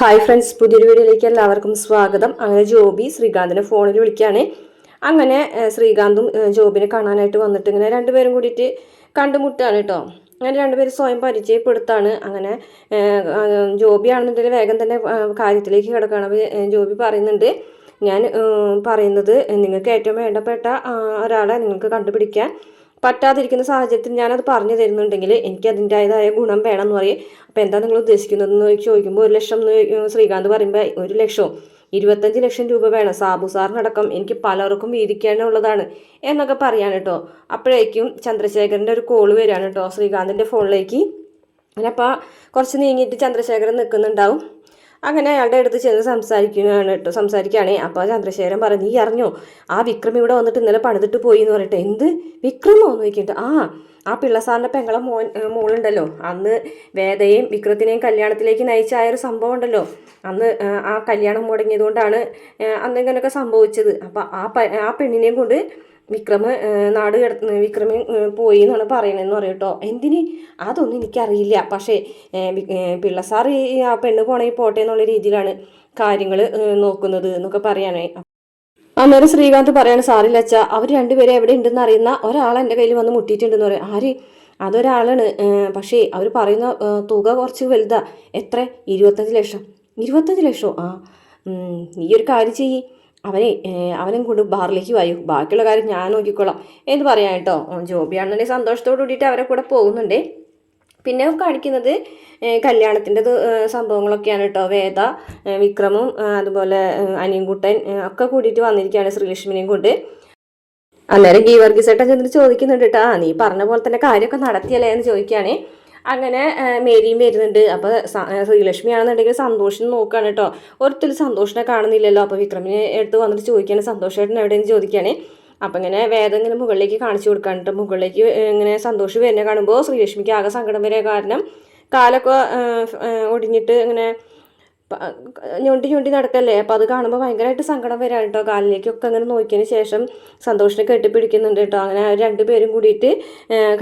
Hi friends, പുതിയൊരു വീഡിയോയിലേക്ക് എല്ലാവർക്കും സ്വാഗതം. അങ്ങനെ ജോബി ശ്രീകാന്തിനെ ഫോണിൽ വിളിക്കുകയാണ്. അങ്ങനെ ശ്രീകാന്തും ജോബിനെ കാണാനായിട്ട് വന്നിട്ട് ഇങ്ങനെ രണ്ടുപേരും കൂടിയിട്ട് കണ്ടുമുട്ടുകയാണ് കേട്ടോ. അങ്ങനെ രണ്ടുപേരും സ്വയം പരിചയപ്പെടുത്താണ്. അങ്ങനെ ജോബിയാണെന്നുണ്ടെങ്കിൽ വേഗം തന്നെ കാര്യത്തിലേക്ക് കിടക്കുകയാണ്. അപ്പോൾ ജോബി പറയുന്നുണ്ട്, ഞാൻ പറയുന്നത് നിങ്ങൾക്ക് ഏറ്റവും വേണ്ടപ്പെട്ട ഒരാളെ നിങ്ങൾക്ക് കണ്ടുപിടിക്കാൻ പറ്റാതിരിക്കുന്ന സാഹചര്യത്തിൽ ഞാനത് പറഞ്ഞു തരുന്നുണ്ടെങ്കിൽ എനിക്ക് അതിൻ്റെതായ ഗുണം വേണം എന്ന് പറയും. അപ്പോൾ എന്താ നിങ്ങൾ ഉദ്ദേശിക്കുന്നതെന്ന് ചോദിക്കുമ്പോൾ 1 ലക്ഷം ശ്രീകാന്ത് പറയുമ്പോൾ 1 ലക്ഷവും 25 ലക്ഷം രൂപ വേണം, സാബു സാറിനടക്കം എനിക്ക് പലർക്കും വീതിക്കാനുള്ളതാണ് എന്നൊക്കെ പറയാൻ കേട്ടോ. അപ്പോഴേക്കും ചന്ദ്രശേഖരൻ്റെ ഒരു കോള് വരികയാണ് കേട്ടോ ശ്രീകാന്തിൻ്റെ ഫോണിലേക്ക്. അങ്ങനെ അപ്പോൾ കുറച്ച് നീങ്ങിയിട്ട് ചന്ദ്രശേഖരൻ നിൽക്കുന്നുണ്ടാവും. അങ്ങനെ അയാളുടെ അടുത്ത് ചെന്ന് സംസാരിക്കുകയാണ്. അപ്പോൾ ചന്ദ്രശേഖരൻ പറഞ്ഞു, നീ അറിഞ്ഞോ ആ വിക്രം ഇവിടെ വന്നിട്ട് ഇന്നലെ പണിതിട്ട് പോയി എന്ന് പറയട്ടെ. എന്ത് വിക്രമോ എന്ന് ചോദിക്കട്ടെ. ആ പിള്ളസാറിൻ്റെ പെങ്ങളെ മോളുണ്ടല്ലോ, അന്ന് വേദയും വിക്രത്തിനെയും കല്യാണത്തിലേക്ക് നയിച്ച ഒരു സംഭവം ഉണ്ടല്ലോ, അന്ന് ആ കല്യാണം മുടങ്ങിയതുകൊണ്ടാണ് അന്ന് ഇങ്ങനെയൊക്കെ സംഭവിച്ചത്. അപ്പം ആ പെണ്ണിനെയും കൊണ്ട് വിക്രമൻ പോയി എന്നാണ് പറയണതെന്ന് പറയും കേട്ടോ. എന്തിന് അതൊന്നും എനിക്കറിയില്ല, പക്ഷേ പിള്ളസാർ ആ പെണ്ണ് പോണെങ്കിൽ പോട്ടെ എന്നുള്ള രീതിയിലാണ് കാര്യങ്ങൾ നോക്കുന്നത് എന്നൊക്കെ പറയാനേ. അന്നേരം ശ്രീകാന്ത് പറയാണ്, സാറില്ല അച്ഛാ, അവർ രണ്ടുപേരും എവിടെ ഉണ്ടെന്ന് അറിയുന്ന ഒരാൾ എൻ്റെ കയ്യിൽ വന്ന് മുട്ടിയിട്ടുണ്ടെന്ന് പറയും. ആര്? അതൊരാളാണ്, പക്ഷേ അവർ പറയുന്ന തുക കുറച്ച് വലുതാ. എത്ര? 25 ലക്ഷം. 25 ലക്ഷമോ? നീ ഒരു കാര്യം ചെയ്യ്, അവനും കൊണ്ട് ബാറിലേക്ക് വായു, ബാക്കിയുള്ള കാര്യം ഞാൻ നോക്കിക്കോളാം എന്ന് പറയാം കേട്ടോ. ജോബിയാണെന്നുണ്ടെങ്കിൽ സന്തോഷത്തോടു കൂടിയിട്ട് അവരെ കൂടെ പോകുന്നുണ്ട്. പിന്നെ കാണിക്കുന്നത് കല്യാണത്തിൻ്റെ സംഭവങ്ങളൊക്കെയാണ് കേട്ടോ. വേദ, വിക്രമും അതുപോലെ അനിയൻകുട്ടൻ ഒക്കെ കൂടിയിട്ട് വന്നിരിക്കുകയാണ് ശ്രീലക്ഷ്മിനെയും കൊണ്ട്. അന്നേരം ഗീവർഗീസേട്ടൻ ചെന്നിട്ട് ചോദിക്കുന്നുണ്ട് കേട്ടോ, നീ പറഞ്ഞ പോലെ തന്നെ കാര്യമൊക്കെ നടത്തിയല്ലേ എന്ന് ചോദിക്കുകയാണ്. അങ്ങനെ മേരിയും വരുന്നുണ്ട്. അപ്പോൾ ശ്രീലക്ഷ്മിയാണെന്നുണ്ടെങ്കിൽ സന്തോഷം നോക്കുകയാണ് കേട്ടോ. ഒരിക്കലും സന്തോഷിനെ കാണുന്നില്ലല്ലോ. അപ്പോൾ വിക്രമിനെ എടുത്ത് വന്നിട്ട് ചോദിക്കുകയാണ്, സന്തോഷേട്ടൻ എവിടെയെന്ന് ചോദിക്കുകയാണ്. അപ്പം ഇങ്ങനെ വേദം ഇങ്ങനെ മുകളിലേക്ക് കാണിച്ചു കൊടുക്കാനിട്ട് മുകളിലേക്ക് ഇങ്ങനെ സന്തോഷം വരുന്ന കാണുമ്പോൾ ശ്രീലക്ഷ്മിക്ക് ആകെ സങ്കടം വരെ. കാരണം കാലൊക്കെ ഒടിഞ്ഞിട്ട് ഇങ്ങനെ ഞൊണ്ടി നടക്കല്ലേ. അപ്പോൾ അത് കാണുമ്പോൾ ഭയങ്കരമായിട്ട് സങ്കടം വരാൻ കേട്ടോ. കാലിലേക്കൊക്കെ അങ്ങനെ നോക്കിയതിന് ശേഷം സന്തോഷിനെ കെട്ടിപ്പിടിക്കുന്നുണ്ട് കേട്ടോ. അങ്ങനെ രണ്ടുപേരും കൂടിയിട്ട്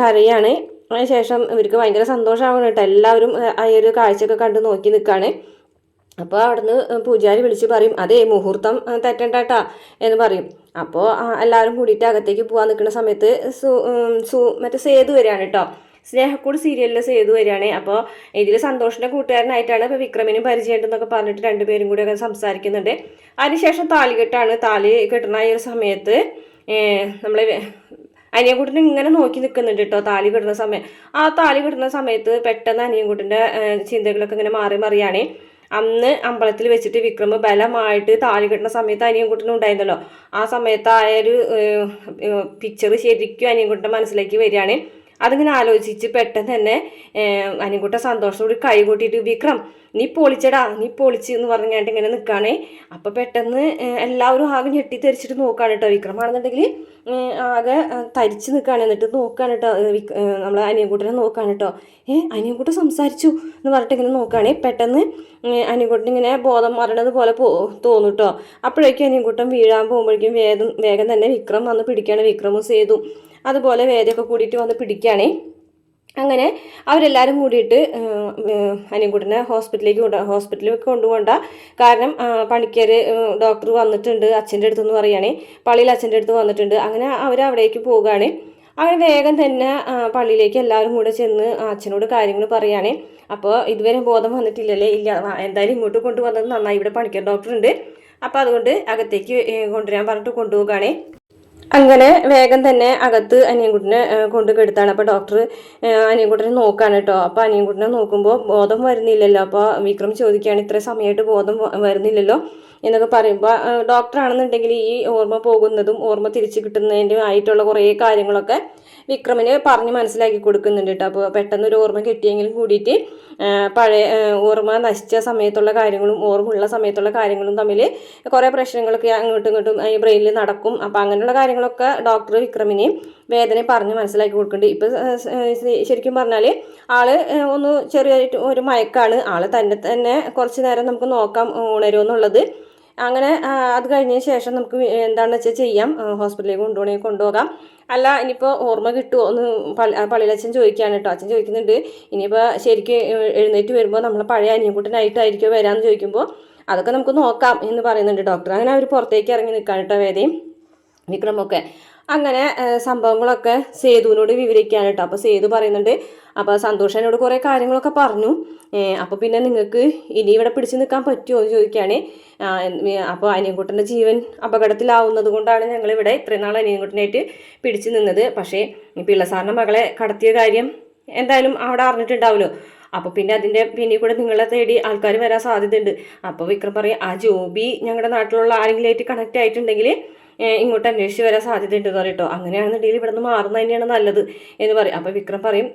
കരയാണ്. അതിനുശേഷം ഇവർക്ക് ഭയങ്കര സന്തോഷമാവണം കേട്ടോ. എല്ലാവരും ആ ഒരു കാഴ്ചയൊക്കെ കണ്ട് നോക്കി നിൽക്കുകയാണ്. അപ്പോൾ അവിടുന്ന് പൂജാരി വിളിച്ച് പറയും, അതേ മുഹൂർത്തം തെറ്റണ്ടാട്ടാ എന്ന് പറയും. അപ്പോൾ എല്ലാവരും കൂടിയിട്ട് അകത്തേക്ക് പോകാൻ നിൽക്കുന്ന സമയത്ത് മറ്റേ സേതു വരികയാണ് കേട്ടോ. സ്നേഹക്കൂട് സീരിയലിലെ സേതു വരികയാണ്. അപ്പോൾ ഇതിൽ സന്തോഷിൻ്റെ കൂട്ടുകാരനായിട്ടാണ് ഇപ്പോൾ വിക്രമിനും പരിചയമുണ്ടെന്നൊക്കെ പറഞ്ഞിട്ട് രണ്ടുപേരും കൂടിയൊക്കെ സംസാരിക്കുന്നുണ്ട്. അതിനുശേഷം താലികെട്ടാണ്. താലി കെട്ടുന്ന ഈ ഒരു സമയത്ത് നമ്മൾ അനിയൻകുട്ടനെ ഇങ്ങനെ നോക്കി നിൽക്കുന്നുണ്ട് കേട്ടോ. താലി കെട്ടുന്ന സമയം ആ താലി കെട്ടുന്ന സമയത്ത് പെട്ടെന്ന് അനിയൻകുട്ടൻ്റെ ചിന്തകളൊക്കെ ഇങ്ങനെ മാറിയാണ്. അന്ന് അമ്പലത്തിൽ വെച്ചിട്ട് വിക്രമ് ബലമായിട്ട് താലി കെട്ടുന്ന സമയത്ത് അനിയൻകുട്ടനും ഉണ്ടായിരുന്നല്ലോ. ആ സമയത്ത് ആ ഒരു പിക്ചർ ശരിക്കും അനിയൻകുട്ടൻ്റെ മനസ്സിലേക്ക് വരികയാണ്. അതിങ്ങനെ ആലോചിച്ച് പെട്ടെന്ന് തന്നെ അനിയൻകുട്ടൻ സന്തോഷത്തോട് കൈ കൂട്ടിയിട്ട്, വിക്രം നീ പൊളിച്ചടാ, നീ പൊളിച്ച് എന്ന് പറഞ്ഞായിട്ട് ഇങ്ങനെ നിൽക്കുകയാണ്. അപ്പോൾ പെട്ടെന്ന് എല്ലാവരും ആകെ ഞെട്ടിത്തെറിച്ചിട്ട് നോക്കുകയാണ് കേട്ടോ. വിക്രമാണെന്നുണ്ടെങ്കിൽ ആകെ തരിച്ച് നിൽക്കുകയാണ്. എന്നിട്ട് നോക്കുകയാണ് കേട്ടോ, നമ്മളെ അനിയൻകുട്ടനെ നോക്കുകയാണ് കേട്ടോ. അനിയൻകുട്ടൻ സംസാരിച്ചു എന്ന് പറഞ്ഞിട്ട് ഇങ്ങനെ നോക്കുകയാണ്. പെട്ടെന്ന് അനിയൻകുട്ടൻ ഇങ്ങനെ ബോധം മറണത് പോലെ തോന്നും കേട്ടോ. അപ്പോഴേക്കും അനിയൻകുട്ടൻ വീഴാൻ പോകുമ്പോഴേക്കും വേഗം തന്നെ വിക്രം വന്ന് പിടിക്കുകയാണ്. വിക്രമും സേതു അതുപോലെ വേദയൊക്കെ കൂടിയിട്ട് വന്ന് പിടിക്കുകയാണ്. അങ്ങനെ അവരെല്ലാവരും കൂടിയിട്ട് അനിയൻകുട്ടനെ ഹോസ്പിറ്റലിലേക്ക് കൊണ്ടുപോകണ്ട. കാരണം പണിക്കർ ഡോക്ടർ വന്നിട്ടുണ്ട് അച്ഛൻ്റെ അടുത്തെന്ന് പറയുകയാണ്. പള്ളിയിൽ അച്ഛൻ്റെ അടുത്ത് വന്നിട്ടുണ്ട്. അങ്ങനെ അവരവിടേക്ക് പോവുകയാണ്. അങ്ങനെ വേഗം തന്നെ പള്ളിയിലേക്ക് എല്ലാവരും കൂടെ ചെന്ന് അച്ഛനോട് കാര്യങ്ങൾ പറയുകയാണ്. അപ്പോൾ ഇതുവരെ ബോധം വന്നിട്ടില്ലല്ലേ? ഇല്ല, എന്തായാലും ഇങ്ങോട്ട് കൊണ്ടുവന്നത് നന്നായി, ഇവിടെ പണിക്കർ ഡോക്ടറുണ്ട്, അപ്പോൾ അതുകൊണ്ട് അകത്തേക്ക് കൊണ്ടുവരാൻ പറഞ്ഞിട്ട് കൊണ്ടുപോവുകയാണ്. അങ്ങനെ വേഗം തന്നെ അകത്ത് അനിയൻകുട്ടനെ കൊണ്ട് കെടുത്താണ്. അപ്പോൾ ഡോക്ടർ അനിയൻകുട്ടനെ നോക്കുകയാണ് കേട്ടോ. അപ്പോൾ അനിയൻകുട്ടനെ നോക്കുമ്പോൾ ബോധം വരുന്നില്ലല്ലോ. അപ്പോൾ വിക്രം ചോദിക്കുകയാണ്, ഇത്ര സമയമായിട്ട് ബോധം വരുന്നില്ലല്ലോ എന്നൊക്കെ പറയുമ്പോൾ ഡോക്ടറാണെന്നുണ്ടെങ്കിൽ ഈ ഓർമ്മ പോകുന്നതും ഓർമ്മ തിരിച്ചു കിട്ടുന്നതിൻ്റെ ആയിട്ടുള്ള കുറേ കാര്യങ്ങളൊക്കെ വിക്രമിന് പറഞ്ഞ് മനസ്സിലാക്കി കൊടുക്കുന്നുണ്ട് കേട്ടോ. അപ്പോൾ പെട്ടെന്നൊരു ഓർമ്മ കിട്ടിയെങ്കിലും കൂടിയിട്ട് പഴയ ഓർമ്മ നശിച്ച സമയത്തുള്ള കാര്യങ്ങളും ഓർമ്മയുള്ള സമയത്തുള്ള കാര്യങ്ങളും തമ്മിൽ കുറേ പ്രശ്നങ്ങളൊക്കെ അങ്ങോട്ടും ഇങ്ങോട്ടും ഈ ബ്രെയിനിൽ നടക്കും. അപ്പോൾ അങ്ങനെയുള്ള കാര്യങ്ങളൊക്കെ ഡോക്ടർ വിക്രമിനെ വേദനയെ പറഞ്ഞ് മനസ്സിലാക്കി കൊടുക്കുന്നുണ്ട്. ഇപ്പോൾ ശരിക്കും പറഞ്ഞാൽ ആള് ഒന്ന് ചെറിയായിട്ട് ഒരു മയക്കാണ്. ആൾ തന്നെ കുറച്ച് നേരം നമുക്ക് നോക്കാം ഉണരുമോ എന്നുള്ളത്. അങ്ങനെ അത് കഴിഞ്ഞതിന് ശേഷം നമുക്ക് എന്താണെന്ന് വെച്ചാൽ ചെയ്യാം, ഹോസ്പിറ്റലിലേക്ക് കൊണ്ടുപോകണമെങ്കിൽ കൊണ്ടുപോകാം. അല്ല ഇനിയിപ്പോൾ ഓർമ്മ കിട്ടുമോ എന്ന് പള്ളിയിലച്ഛൻ ചോദിക്കുകയാണ് കേട്ടോ. അച്ഛൻ ചോദിക്കുന്നുണ്ട് ഇനിയിപ്പോൾ ശരിക്കും എഴുന്നേറ്റ് വരുമ്പോൾ നമ്മൾ പഴയ അനിയൻകുട്ടനായിട്ടായിരിക്കുമോ വരാമെന്ന് ചോദിക്കുമ്പോൾ അതൊക്കെ നമുക്ക് നോക്കാം എന്ന് പറയുന്നുണ്ട് ഡോക്ടർ. അങ്ങനെ അവർ പുറത്തേക്ക് ഇറങ്ങി നിൽക്കാൻ കേട്ടോ വേദയും വിക്രമൊക്കെ. അങ്ങനെ സംഭവങ്ങളൊക്കെ സേതുവിനോട് വിവരിക്കാൻ കേട്ടോ. അപ്പോൾ സേതു പറയുന്നുണ്ട് അപ്പോൾ സന്തോഷനോട് കുറേ കാര്യങ്ങളൊക്കെ പറഞ്ഞു. അപ്പോൾ പിന്നെ നിങ്ങൾക്ക് ഇനി ഇവിടെ പിടിച്ചു നിൽക്കാൻ പറ്റുമോ എന്ന് ചോദിക്കുകയാണ്. അപ്പോൾ അനിയൻകുട്ടൻ്റെ ജീവൻ അപകടത്തിലാവുന്നത് കൊണ്ടാണ് ഞങ്ങളിവിടെ ഇത്രയും നാൾ അനിയൻകുട്ടനായിട്ട് പിടിച്ചു നിന്നത്. പക്ഷേ പിള്ളസാറിൻ്റെ മകളെ കടത്തിയ കാര്യം എന്തായാലും അവിടെ അറിഞ്ഞിട്ടുണ്ടാവുമല്ലോ. അപ്പോൾ പിന്നെ അതിൻ്റെ പിന്നിൽ കൂടെ നിങ്ങളെ തേടി ആൾക്കാർ വരാൻ സാധ്യതയുണ്ട്. അപ്പോൾ വിക്രം പറയും ആ ജോബി ഞങ്ങളുടെ നാട്ടിലുള്ള ആരെങ്കിലുമായിട്ട് കണക്റ്റ് ആയിട്ടുണ്ടെങ്കിൽ ഇങ്ങോട്ട് അന്വേഷിച്ച് വരാൻ സാധ്യതയുണ്ടെന്ന് പറയും കേട്ടോ. അങ്ങനെയാണെന്നുണ്ടെങ്കിൽ ഇവിടെ നിന്ന് മാറുന്നത് തന്നെയാണ് നല്ലത് എന്ന് പറയും. അപ്പോൾ വിക്രം പറയും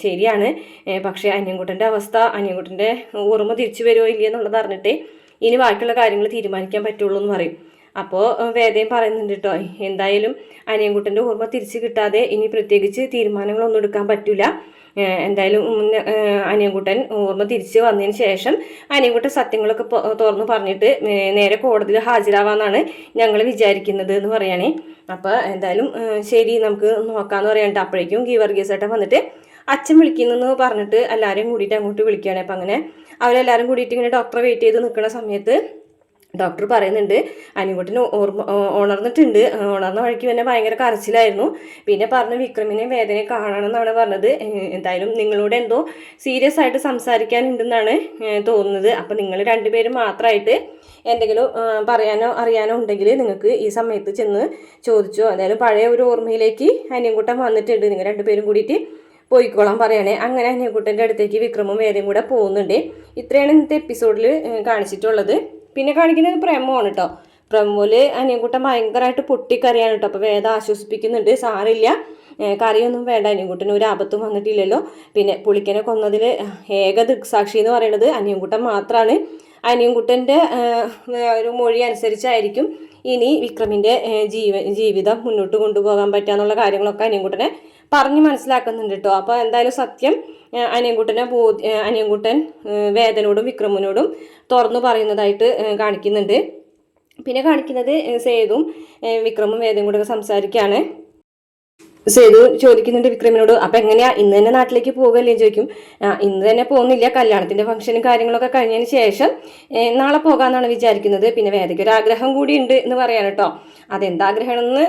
ശരിയാണ്, പക്ഷേ അനിയൻകുട്ടൻ്റെ അവസ്ഥ, അനിയൻകുട്ടൻ്റെ ഓർമ്മ തിരിച്ചു വരുമോ ഇല്ലയോ എന്നുള്ളത് അറിഞ്ഞിട്ടേ ഇനി ബാക്കിയുള്ള കാര്യങ്ങൾ തീരുമാനിക്കാൻ പറ്റുള്ളൂ എന്ന് പറയും. അപ്പോൾ വേദയും പറയുന്നുണ്ട് കേട്ടോ എന്തായാലും അനിയൻകുട്ടൻ്റെ ഓർമ്മ തിരിച്ച് കിട്ടാതെ ഇനി പ്രത്യേകിച്ച് തീരുമാനങ്ങളൊന്നും എടുക്കാൻ പറ്റില്ല. എന്തായാലും അനിയൻകുട്ടൻ ഓർമ്മ തിരിച്ച് വന്നതിന് ശേഷം അനിയൻകുട്ടൻ സത്യങ്ങളൊക്കെ തുറന്ന് പറഞ്ഞിട്ട് നേരെ കോടതിയിൽ ഹാജരാവാന്നാണ് ഞങ്ങൾ വിചാരിക്കുന്നത് എന്ന് പറയുകയാണേ. അപ്പോൾ എന്തായാലും ശരി നമുക്ക് നോക്കാമെന്ന് പറയാനുണ്ട്. അപ്പോഴേക്കും ഗീവർഗീസേട്ടൻ വന്നിട്ട് അച്ഛൻ വിളിക്കുന്നെന്ന് പറഞ്ഞിട്ട് എല്ലാവരെയും കൂടിയിട്ട് അങ്ങോട്ട് വിളിക്കുകയാണ്. അപ്പം അങ്ങനെ അവരെല്ലാവരും കൂടിയിട്ട് ഇങ്ങനെ ഡോക്ടറെ വെയിറ്റ് ചെയ്ത് നിൽക്കുന്ന സമയത്ത് ഡോക്ടർ പറയുന്നുണ്ട് അനിയൻകുട്ടൻ ഉണർന്നിട്ടുണ്ട്. ഉണർന്ന വഴിക്ക് തന്നെ ഭയങ്കര കരച്ചിലായിരുന്നു. പിന്നെ പറഞ്ഞു വിക്രമിനെ വേദനയെ കാണണമെന്നാണ് പറഞ്ഞത്. എന്തായാലും നിങ്ങളോട് എന്തോ സീരിയസ് ആയിട്ട് സംസാരിക്കാനുണ്ടെന്നാണ് തോന്നുന്നത്. അപ്പം നിങ്ങൾ രണ്ടുപേരും മാത്രമായിട്ട് എന്തെങ്കിലും പറയാനോ അറിയാനോ ഉണ്ടെങ്കിൽ നിങ്ങൾക്ക് ഈ സമയത്ത് ചെന്ന് ചോദിച്ചോ. എന്തായാലും പഴയ ഒരു ഓർമ്മയിലേക്ക് അനിയൻകുട്ടൻ വന്നിട്ടുണ്ട്. നിങ്ങൾ രണ്ടുപേരും കൂടിയിട്ട് പോയിക്കോളാൻ പറയണേ. അങ്ങനെ അനിയൻകുട്ടൻ്റെ അടുത്തേക്ക് വിക്രമും വേദയും കൂടെ പോകുന്നുണ്ട്. ഇത്രയാണ് ഇന്നത്തെ എപ്പിസോഡിൽ കാണിച്ചിട്ടുള്ളത്. പിന്നെ കാണിക്കുന്നത് പ്രമോണ് കേട്ടോ. പ്രമോല് അനിയൻകുട്ടൻ ഭയങ്കരമായിട്ട് പൊട്ടിക്കറിയാണ് കേട്ടോ. അപ്പോൾ വേദ ആശ്വസിപ്പിക്കുന്നുണ്ട്, സാറില്ല, കറിയൊന്നും വേണ്ട, അനിയൻകുട്ടന് ഒരു ആപത്തും വന്നിട്ടില്ലല്ലോ. പിന്നെ പുളിക്കനെ കൊന്നതിൽ ഏക ദൃക്സാക്ഷി എന്ന് പറയുന്നത് അനിയൻകുട്ടൻ മാത്രമാണ്. അനിയൻകുട്ടൻ്റെ ഒരു മൊഴി അനുസരിച്ചായിരിക്കും ഇനി വിക്രമിൻ്റെ ജീവിതം മുന്നോട്ട് കൊണ്ടുപോകാൻ പറ്റുക കാര്യങ്ങളൊക്കെ അനിയൻകുട്ടനെ പറഞ്ഞ് മനസ്സിലാക്കുന്നുണ്ട് കേട്ടോ. അപ്പോൾ എന്തായാലും സത്യം അനിയൻകുട്ടൻ വേദനോടും വിക്രമിനോടും തുറന്നു പറയുന്നതായിട്ട് കാണിക്കുന്നുണ്ട്. പിന്നെ കാണിക്കുന്നത് സേതുവും വിക്രമും വേദയും കൂടെ സംസാരിക്കുകയാണ്. സേതു ചോദിക്കുന്നുണ്ട് വിക്രമിനോട് അപ്പം എങ്ങനെയാ ഇന്ന് തന്നെ നാട്ടിലേക്ക് പോകുകയല്ലേ ചോദിക്കും. ഇന്ന് തന്നെ പോകുന്നില്ല, കല്യാണത്തിൻ്റെ ഫംഗ്ഷനും കാര്യങ്ങളൊക്കെ കഴിഞ്ഞതിന് ശേഷം നാളെ പോകാമെന്നാണ് വിചാരിക്കുന്നത്. പിന്നെ വേദയ്ക്ക് ഒരു ആഗ്രഹം കൂടി ഉണ്ട് എന്ന് പറയാൻ കേട്ടോ. അതെന്താഗ്രഹമെന്ന്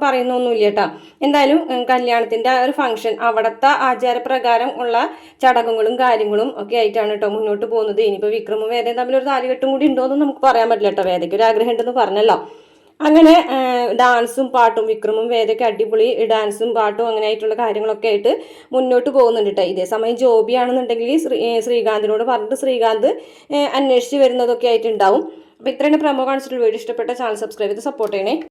പറയുന്നൊന്നുമില്ല കേട്ടോ. എന്തായാലും കല്യാണത്തിൻ്റെ ഒരു ഫംഗ്ഷൻ അവിടുത്തെ ആചാരപ്രകാരം ഉള്ള ചടങ്ങുകളും കാര്യങ്ങളും ഒക്കെ ആയിട്ടാണ് കേട്ടോ മുന്നോട്ട് പോകുന്നത്. ഇനിയിപ്പോൾ വിക്രമും വേദയും തമ്മിൽ ഒരു താലികെട്ടും കൂടി ഉണ്ടോ എന്ന് നമുക്ക് പറയാൻ പറ്റില്ല കേട്ടോ. വേദയ്ക്ക് ഒരു ആഗ്രഹം ഉണ്ടെന്ന് പറഞ്ഞല്ലോ. അങ്ങനെ ഡാൻസും പാട്ടും വിക്രമും വേദയ്ക്ക് അടിപൊളി ഡാൻസും പാട്ടും അങ്ങനെ ആയിട്ടുള്ള കാര്യങ്ങളൊക്കെ ആയിട്ട് മുന്നോട്ട് പോകുന്നുണ്ട് കേട്ടോ. ഇതേ സമയം ജോബി ആണെന്നുണ്ടെങ്കിൽ ശ്രീകാന്തിനോട് പറഞ്ഞിട്ട് ശ്രീകാന്ത് അന്വേഷിച്ച് വരുന്നതൊക്കെ ആയിട്ടുണ്ടാവും. അപ്പോൾ ഇത്രയാണ് പ്രമോ കാണിച്ചിട്ടുള്ള വീഡിയോ. ഇഷ്ടപ്പെട്ട ചാനൽ സബ്സ്ക്രൈബ് ചെയ്ത് സപ്പോർട്ട് ചെയ്യണേ.